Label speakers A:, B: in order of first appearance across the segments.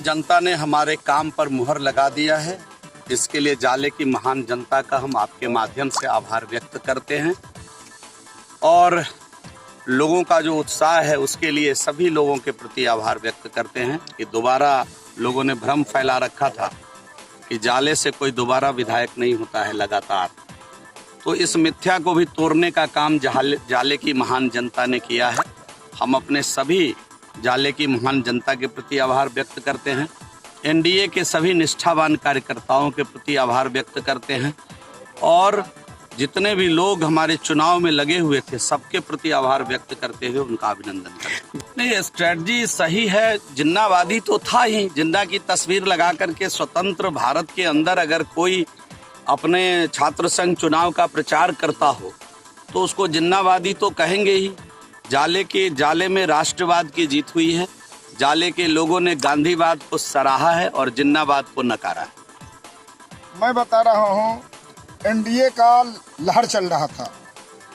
A: जनता ने हमारे काम पर मुहर लगा दिया है। इसके लिए जाले की महान जनता का हम आपके माध्यम से आभार व्यक्त करते हैं और लोगों का जो उत्साह है उसके लिए सभी लोगों के प्रति आभार व्यक्त करते हैं कि दोबारा लोगों ने भ्रम फैला रखा था कि जाले से कोई दोबारा विधायक नहीं होता है लगातार, तो इस मिथ्या को भी तोड़ने का काम जाले की महान जनता ने किया है। हम अपने सभी जाले की महान जनता के प्रति आभार व्यक्त करते हैं। एनडीए के सभी निष्ठावान कार्यकर्ताओं के प्रति आभार व्यक्त करते हैं और जितने भी लोग हमारे चुनाव में लगे हुए थे सबके प्रति आभार व्यक्त करते हुए उनका अभिनंदन करते हैं। नहीं, स्ट्रेटजी सही है। जिन्नावादी तो था ही, जिन्ना की तस्वीर लगा करके स्वतंत्र भारत के अंदर अगर कोई अपने छात्र संघ चुनाव का प्रचार करता हो तो उसको जिन्नावादी तो कहेंगे ही। जाले में राष्ट्रवाद की जीत हुई है। जाले के लोगों ने गांधीवाद को सराहा है और जिन्नावाद को नकारा है।
B: मैं बता रहा हूँ, एनडीए का लहर चल रहा था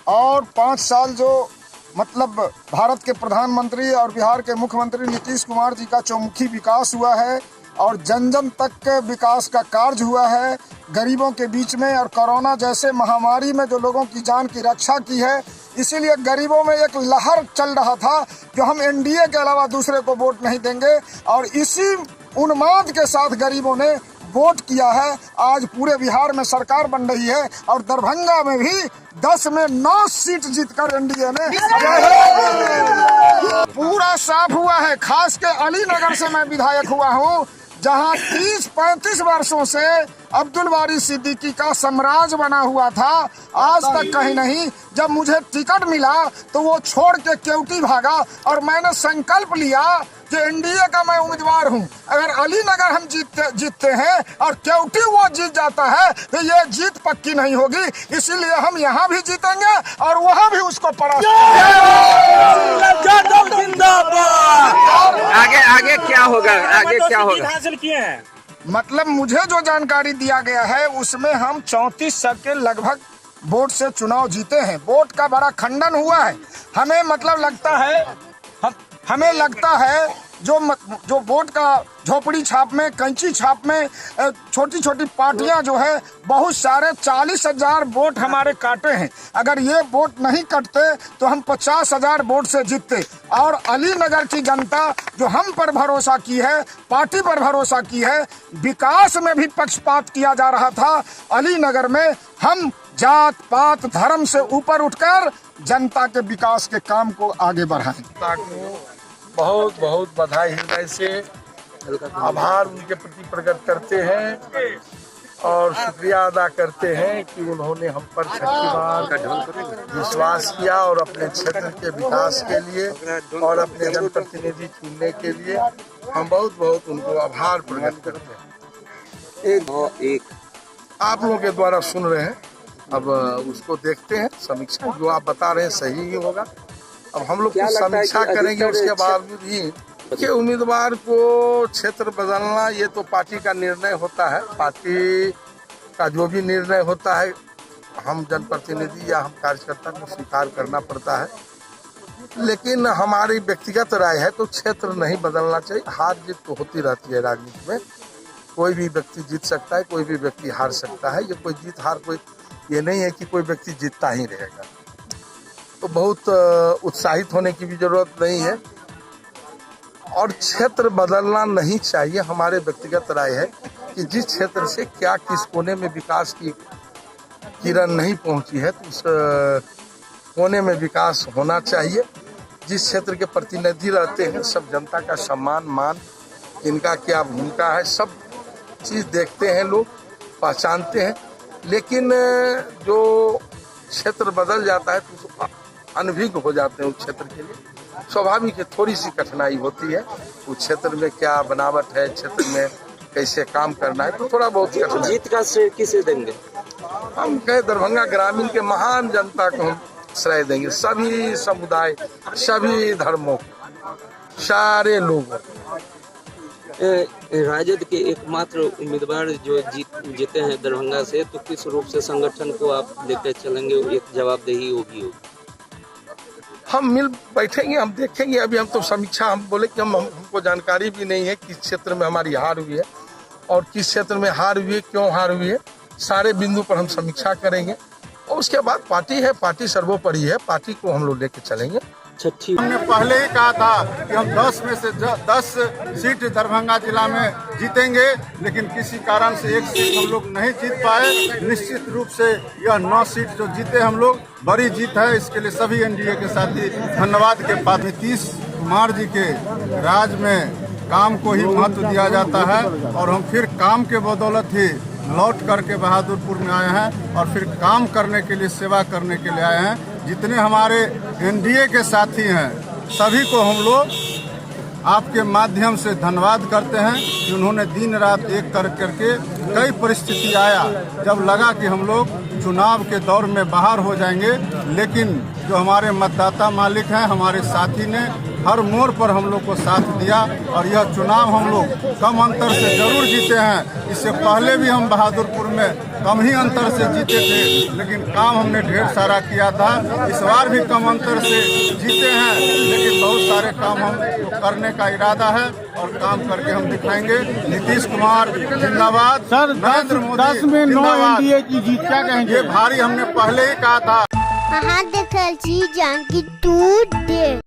B: और 5 साल जो मतलब भारत के प्रधानमंत्री और बिहार के मुख्यमंत्री नीतीश कुमार जी का चौमुखी विकास हुआ है और जन जन तक के विकास का कार्य हुआ है। गरीबों के बीच में और कोरोना जैसे महामारी में जो लोगों की जान की रक्षा की है, इसीलिए गरीबों में एक लहर चल रहा था कि हम एनडीए के अलावा दूसरे को वोट नहीं देंगे और इसी उन्माद के साथ गरीबों ने वोट किया है। आज पूरे बिहार में सरकार बन रही है और दरभंगा में भी 10 में 9 सीट जीतकर एनडीए ने पूरा साफ हुआ है। खास के अलीनगर से मैं विधायक हुआ हूँ, जहाँ 30-35 वर्षों से अब्दुल बारी सिद्दीकी का साम्राज्य बना हुआ था, आज तक कहीं नहीं। जब मुझे टिकट मिला तो वो छोड़ के केवटी भागा और मैंने संकल्प लिया कि एनडीए का मैं उम्मीदवार हूं। अगर अलीनगर हम जीतते हैं और केवटी वो जीत जाता है तो ये जीत पक्की नहीं होगी, इसीलिए हम यहाँ भी जीतेंगे और वहाँ भी उसको परास्त।
C: आगे क्या होगा? आगे क्या होगा?
D: हासिल किए हैं,
B: मतलब मुझे जो जानकारी दिया गया है उसमें हम 3400 के लगभग वोट से चुनाव जीते हैं। वोट का बड़ा खंडन हुआ है। हमें मतलब लगता है जो वोट का झोपड़ी छाप में, कैंची छाप में छोटी छोटी पार्टियां जो है बहुत सारे 40,000 वोट हमारे काटे हैं। अगर ये वोट नहीं कटते तो हम 50,000 वोट से जीतते। और अलीनगर की जनता जो हम पर भरोसा की है, पार्टी पर भरोसा की है, विकास में भी पक्षपात किया जा रहा था। अलीनगर में हम जात पात धर्म से ऊपर उठकर जनता के विकास के काम को आगे बढ़ाएं।
E: बहुत बहुत बधाई, हृदय से आभार उनके प्रति प्रकट करते हैं और शुक्रिया अदा करते हैं कि उन्होंने हम पर शक्तिमान विश्वास किया और अपने क्षेत्र के विकास के लिए और अपने जनप्रतिनिधि चुनने के लिए हम बहुत बहुत उनको आभार प्रकट करते हैं। एक आप लोगों के द्वारा सुन रहे हैं, अब उसको देखते हैं। समीक्षा जो आप बता रहे हैं सही ही होगा। अब हम लोग समीक्षा करेंगे, उसके बावजूद ही कि उम्मीदवार को क्षेत्र बदलना ये तो पार्टी का निर्णय होता है। पार्टी का जो भी निर्णय होता है हम जनप्रतिनिधि या हम कार्यकर्ता को स्वीकार करना पड़ता है, लेकिन हमारी व्यक्तिगत राय है तो क्षेत्र नहीं बदलना चाहिए। हार जीत तो होती रहती है राजनीति में, कोई भी व्यक्ति जीत सकता है, कोई भी व्यक्ति हार सकता है। ये कोई जीत हार कोई ये नहीं है कि कोई व्यक्ति जीतता ही रहेगा। तो बहुत उत्साहित होने की भी जरूरत नहीं है और क्षेत्र बदलना नहीं चाहिए। हमारे व्यक्तिगत राय है कि जिस क्षेत्र से क्या किस कोने में विकास की किरण नहीं पहुंची है तो उस कोने में विकास होना चाहिए। जिस क्षेत्र के प्रतिनिधि रहते हैं सब जनता का सम्मान मान, इनका क्या भूमिका है, सब चीज़ देखते हैं, लोग पहचानते हैं। लेकिन जो क्षेत्र बदल जाता है तो अनभिज्ञ हो जाते हैं उस क्षेत्र के लिए। स्वाभाविक है, थोड़ी सी कठिनाई होती है उस क्षेत्र में क्या बनावट है, क्षेत्र में कैसे काम करना है, तो थोड़ा बहुत कठिनाई।
C: जीत का श्रेय किसे देंगे?
E: हम कहे दरभंगा ग्रामीण के महान जनता को हम श्रेय देंगे। सभी समुदाय, सभी धर्मों, सारे लोगों।
C: राजद के एकमात्र उम्मीदवार जो जीते हैं दरभंगा से, तो किस रूप से संगठन को आप लेकर चलेंगे? एक जवाबदेही होगी।
E: हम मिल बैठेंगे, हम देखेंगे। अभी हम तो समीक्षा, हम बोले कि हमको जानकारी भी नहीं है किस क्षेत्र में हमारी हार हुई है और किस क्षेत्र में हार हुई है, क्यों हार हुई है। सारे बिंदु पर हम समीक्षा करेंगे और उसके बाद पार्टी है, पार्टी सर्वोपरि है, पार्टी को हम लोग लेके चलेंगे।
C: छठी
D: हमने पहले ही कहा था कि हम 10 में से 10 सीट दरभंगा जिला में जीतेंगे, लेकिन किसी कारण से एक सीट हम लोग नहीं जीत पाए। निश्चित रूप से यह 9 सीट जो जीते हम लोग, बड़ी जीत है। इसके लिए सभी एनडीए के साथी धन्यवाद के पात्र। नीतीश कुमार जी के राज में काम को ही महत्व दिया जाता है और हम फिर काम के बदौलत ही लौट करके बहादुरपुर में आए हैं और फिर काम करने के लिए, सेवा करने के लिए आए हैं। जितने हमारे एनडीए के साथी हैं सभी को हम लोग आपके माध्यम से धन्यवाद करते हैं कि उन्होंने दिन रात एक करके कई परिस्थिति आया जब लगा कि हम लोग चुनाव के दौर में बाहर हो जाएंगे, लेकिन जो हमारे मतदाता मालिक हैं, हमारे साथी ने हर मोड़ पर हम लोग को साथ दिया और यह चुनाव हम लोग कम अंतर से जरूर जीते हैं। इससे पहले भी हम बहादुरपुर में कम ही अंतर से जीते थे, लेकिन काम हमने ढेर सारा किया था। इस बार भी कम अंतर से जीते हैं, लेकिन बहुत सारे काम हम करने का इरादा है और काम करके हम दिखाएंगे। नीतीश कुमार जिंदाबाद, नरेंद्र मोदी
F: 10 में 9 एनडीए की जीत, क्या कहेंगे?
D: ये भारी हमने पहले ही कहा था।
G: देखल छी जानकी तू दे।